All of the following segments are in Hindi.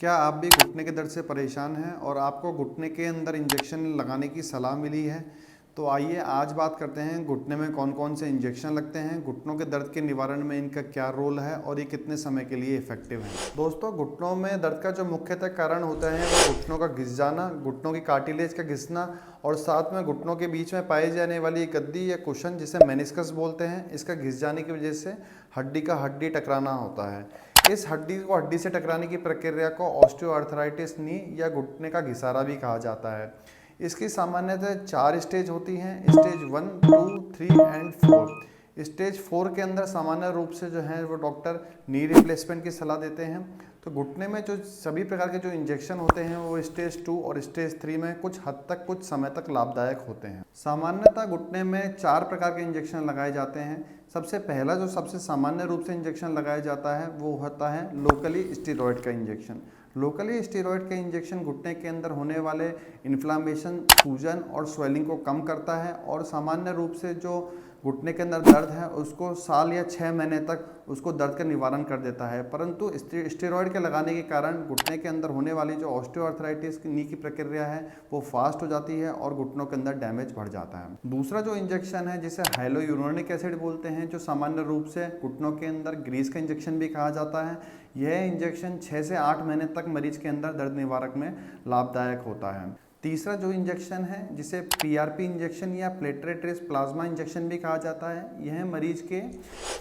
क्या आप भी घुटने के दर्द से परेशान हैं और आपको घुटने के अंदर इंजेक्शन लगाने की सलाह मिली है? तो आइए आज बात करते हैं घुटने में कौन कौन से इंजेक्शन लगते हैं, घुटनों के दर्द के निवारण में इनका क्या रोल है और ये कितने समय के लिए इफेक्टिव है। दोस्तों, घुटनों में दर्द का जो मुख्यतः कारण होता है वो घुटनों का घिस जाना, घुटनों की कार्टिलेज का घिसना और साथ में घुटनों के बीच में पाई जाने वाली गद्दी या कुशन जिसे मेनिस्कस बोलते हैं, इसका घिस जाने की वजह से हड्डी का हड्डी टकराना होता है। इस हड्डी को हड्डी से टकराने की प्रक्रिया को ऑस्टियोआर्थराइटिस नी या घुटने का घिसारा भी कहा जाता है। इसकी सामान्यतः 4 स्टेज होती हैं, स्टेज 1, 2, 3 एंड 4। स्टेज 4 के अंदर सामान्य रूप से जो है वो डॉक्टर नी रिप्लेसमेंट की सलाह देते हैं। तो घुटने में जो सभी प्रकार के जो इंजेक्शन होते हैं वो स्टेज 2 और स्टेज 3 में कुछ हद तक कुछ समय तक लाभदायक होते हैं। सामान्यतः घुटने में 4 प्रकार के इंजेक्शन लगाए जाते हैं। सबसे पहला जो सबसे सामान्य रूप से इंजेक्शन लगाया जाता है वो होता है लोकली स्टेरॉयड का इंजेक्शन। लोकली स्टेरॉयड का इंजेक्शन घुटने के अंदर होने वाले इन्फ्लामेशन, सूजन और स्वेलिंग को कम करता है और सामान्य रूप से जो घुटने के अंदर दर्द है उसको साल या 6 महीने तक उसको दर्द का निवारण कर देता है। परंतु स्टेरॉयड के लगाने के कारण घुटने के अंदर होने वाली जो ऑस्टियोआर्थराइटिस नी की प्रक्रिया है वो फास्ट हो जाती है और घुटनों के अंदर डैमेज बढ़ जाता है। दूसरा जो इंजेक्शन है जिसे हाइलोयूरोनिक एसिड बोलते हैं, जो सामान्य रूप से घुटनों के अंदर ग्रीस का इंजेक्शन भी कहा जाता है, यह इंजेक्शन 6 से 8 महीने तक मरीज के अंदर दर्द निवारक में लाभदायक होता है। तीसरा जो इंजेक्शन है जिसे पीआरपी इंजेक्शन या प्लेटलेट रिच प्लाज्मा इंजेक्शन भी कहा जाता है, यह मरीज के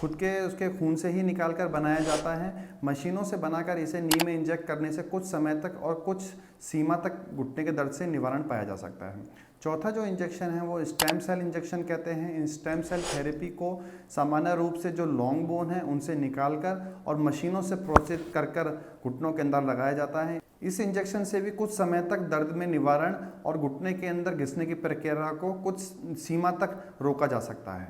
खुद के उसके खून से ही निकाल कर बनाया जाता है। मशीनों से बनाकर इसे नी में इंजेक्ट करने से कुछ समय तक और कुछ सीमा तक घुटने के दर्द से निवारण पाया जा सकता है। चौथा जो इंजेक्शन है वो स्टेम सेल इंजेक्शन कहते हैं। इन स्टेम सेल थेरेपी को सामान्य रूप से जो लॉन्ग बोन है उनसे निकालकर और मशीनों से प्रोसेस कर घुटनों के अंदर लगाया जाता है। इस इंजेक्शन से भी कुछ समय तक दर्द में निवारण और घुटने के अंदर घिसने की प्रक्रिया को कुछ सीमा तक रोका जा सकता है।